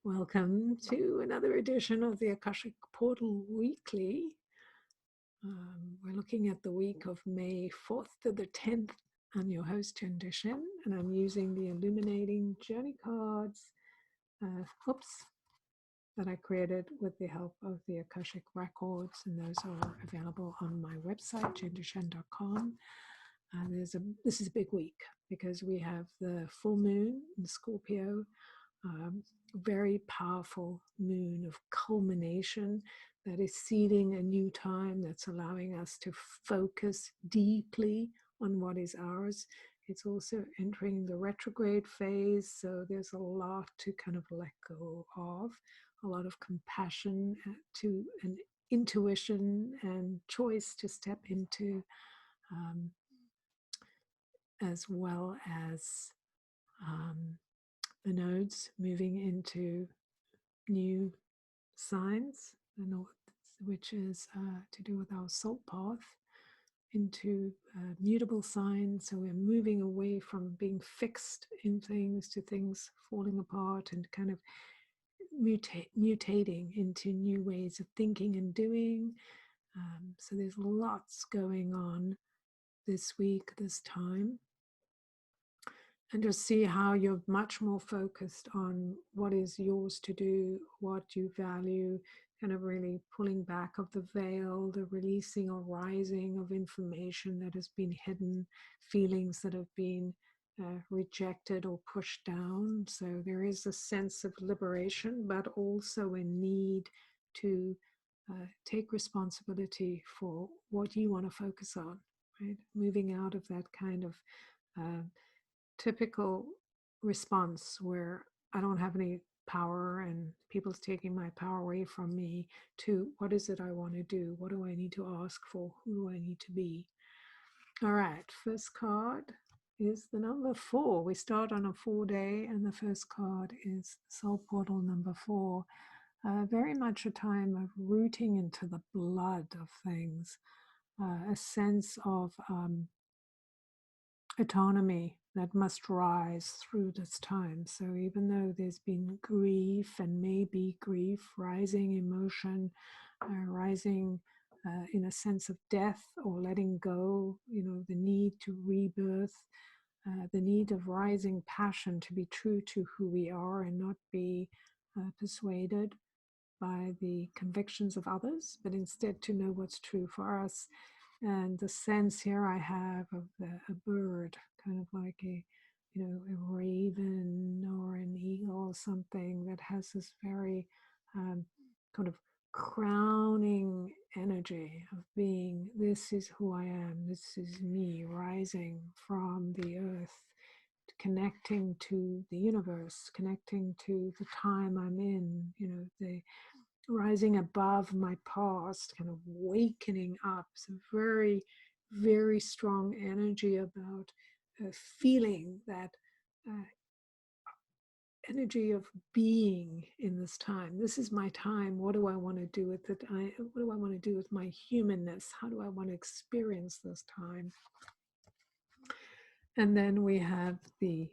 Welcome to another edition of the Akashic Portal Weekly. We're looking at the week of May 4th to the 10th. I'm your host, Duchene, and I'm using the Illuminating Journey cards that I created with the help of the Akashic records, and those are available on my website, jenduchene.com. This is a big week because we have the full moon in Scorpio, very powerful moon of culmination that is seeding a new time, that's allowing us to focus deeply on what is ours. It's also entering the retrograde phase, so there's a lot to kind of let go of, a lot of compassion to an intuition and choice to step into, as well as the nodes moving into new signs, the north, which is to do with our soul path, into mutable signs. So we're moving away from being fixed in things to things falling apart and kind of mutating into new ways of thinking and doing. So there's lots going on this week, this time. And just see how you're much more focused on what is yours to do, what you value, kind of really pulling back of the veil, the releasing or rising of information that has been hidden, feelings that have been rejected or pushed down. So there is a sense of liberation, but also a need to take responsibility for what you want to focus on, right? Moving out of that kind of typical response where I don't have any power and people's taking my power away from me, to what is it I want to do? What do I need to ask for? Who do I need to be? All right, first card is the number 4. We start on a 4-day, and the first card is Soul Portal number 4. Very much a time of rooting into the blood of things, a sense of autonomy that must rise through this time. So even though there's been grief and maybe grief, rising emotion, rising in a sense of death or letting go, the need to rebirth, the need of rising passion to be true to who we are and not be persuaded by the convictions of others, but instead to know what's true for us. And the sense here I have of a bird, kind of like a raven or an eagle or something that has this very kind of crowning energy of being, this is who I am, this is me, rising from the earth, connecting to the universe, connecting to the time I'm in, the rising above my past, kind of wakening up. So very, very strong energy about feeling that energy of being in this time. This is my time. What do I want to do with it? What do I want to do with my humanness? How do I want to experience this time? And then we have the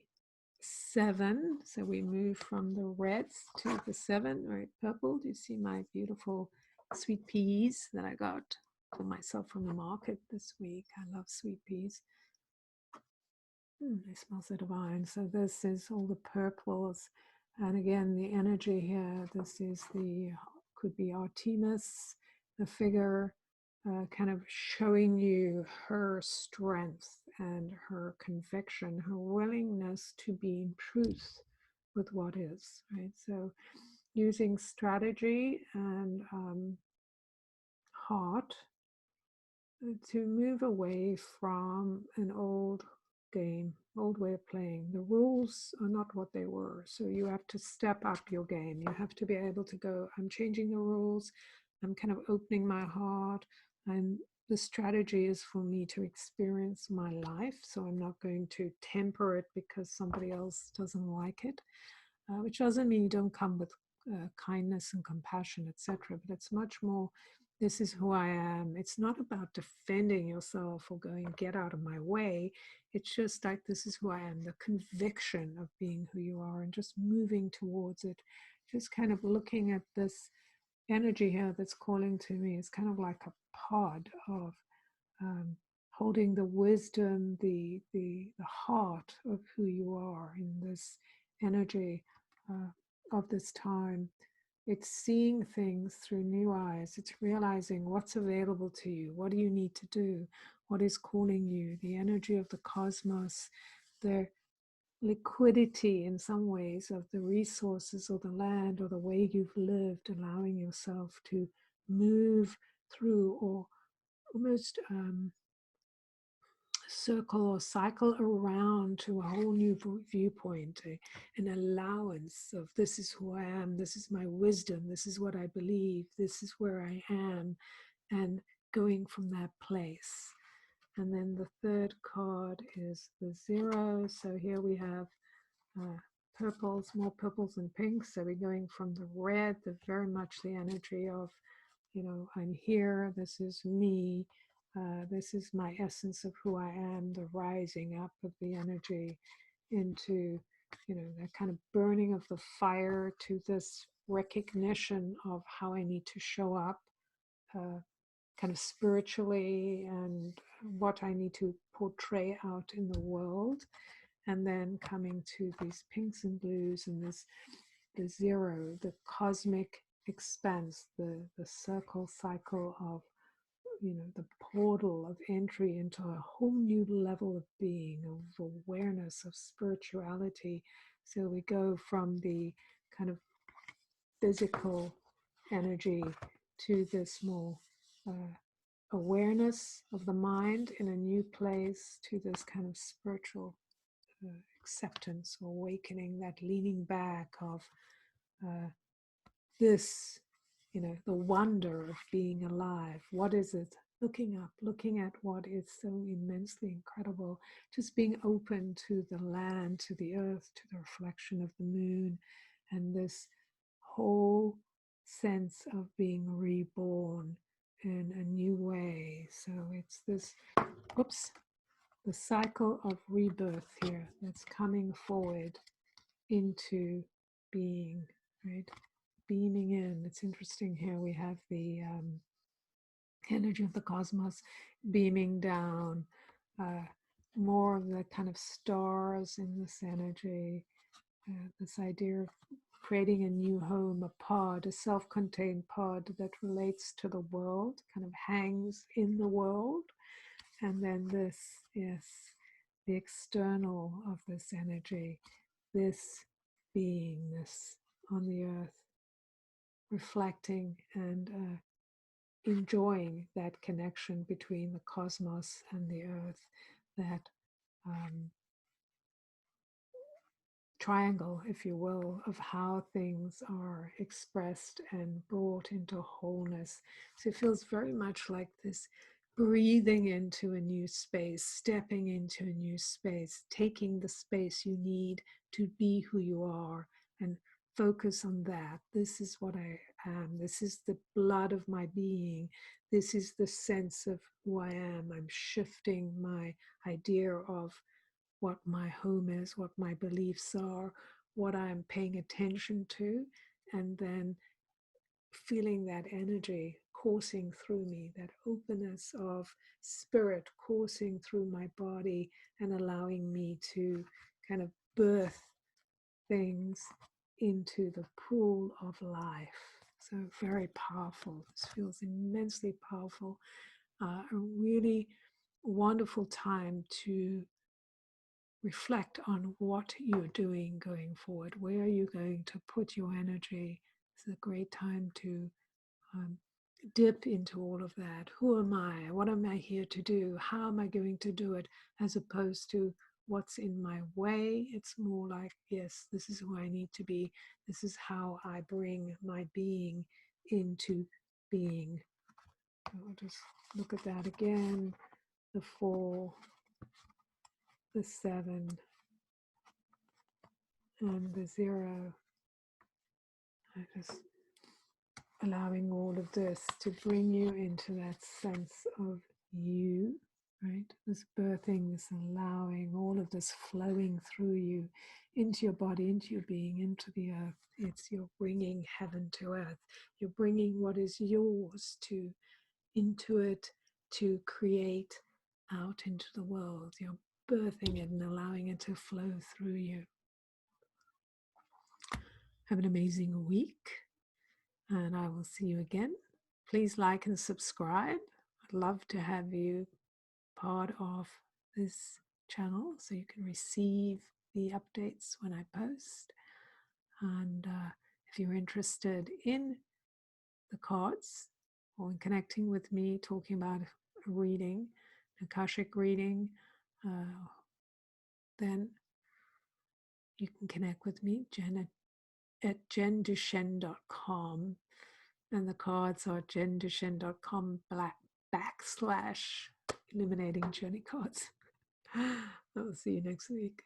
7. So we move from the reds to the 7, right? Purple. Do you see my beautiful sweet peas that I got for myself from the market this week? I love sweet peas. They smell so divine. So this is all the purples. And again, the energy here, this is could be Artemis, the figure kind of showing you her strength and her conviction, her willingness to be in truth with what is, right? So using strategy and heart to move away from an old game, old way of playing. The rules are not what they were. So you have to step up your game. You have to be able to go, I'm changing the rules. I'm kind of opening my heart. And the strategy is for me to experience my life. So I'm not going to temper it because somebody else doesn't like it, which doesn't mean you don't come with kindness and compassion, etc. But it's much more, this is who I am. It's not about defending yourself or going, get out of my way. It's just like, this is who I am, the conviction of being who you are and just moving towards it, just kind of looking at this energy here that's calling to me. It's kind of like a pod of holding the wisdom, the heart of who you are in this energy of this time. It's seeing things through new eyes. It's realizing what's available to you. What do you need to do? What is calling you? The energy of the cosmos, the liquidity in some ways of the resources or the land or the way you've lived, allowing yourself to move through or almost circle or cycle around to a whole new viewpoint, an allowance of this is who I am, this is my wisdom, this is what I believe, this is where I am, and going from that place. And then the third card is the 0. So here we have purples, more purples and pinks. So we're going from the red, the very much the energy of, I'm here, this is me, this is my essence of who I am, the rising up of the energy into, that kind of burning of the fire to this recognition of how I need to show up kind of spiritually and what I need to portray out in the world. And then coming to these pinks and blues and the 0, the cosmic expanse, the circle cycle of, the portal of entry into a whole new level of being, of awareness, of spirituality. So we go from the kind of physical energy to this more awareness of the mind in a new place, to this kind of spiritual acceptance or awakening, that leaning back of this, the wonder of being alive. What is it? Looking up, looking at what is so immensely incredible, just being open to the land, to the earth, to the reflection of the moon, and this whole sense of being reborn in a new way. So it's this, the cycle of rebirth here that's coming forward into being, right? Beaming in. It's interesting here we have the energy of the cosmos beaming down, more of the kind of stars in this energy, this idea of creating a new home, a pod, a self-contained pod that relates to the world, kind of hangs in the world. And then this, yes, the external of this energy, this beingness on the earth, reflecting and enjoying that connection between the cosmos and the earth, that triangle, if you will, of how things are expressed and brought into wholeness. So it feels very much like this breathing into a new space, stepping into a new space, taking the space you need to be who you are and focus on that. This is what I am. This is the blood of my being. This is the sense of who I am. I'm shifting my idea of what my home is, what my beliefs are, what I'm paying attention to, and then feeling that energy coursing through me, that openness of spirit coursing through my body and allowing me to kind of birth things into the pool of life. So very powerful. This feels immensely powerful. A really wonderful time to reflect on what you're doing going forward. Where are you going to put your energy? It's a great time to dip into all of that. Who am I? What am I here to do? How am I going to do it? As opposed to what's in my way. It's more like, yes, this is who I need to be. This is how I bring my being into being. So I'll just look at that again. The 4, the 7, and the 0. I just allowing all of this to bring you into that sense of you, right? This birthing, this allowing, all of this flowing through you into your body, into your being, into the earth. It's you're bringing heaven to earth. You're bringing what is yours to into it to create out into the world. You're birthing it and allowing it to flow through you. Have an amazing week, and I will see you again. Please like and subscribe. I'd love to have you part of this channel so you can receive the updates when I post. And if you're interested in the cards or in connecting with me, talking about a reading, Akashic reading, then you can connect with me, Jen at jenduchene.com. And the cards are jenduchene.com / Illuminating Journey cards. I'll see you next week.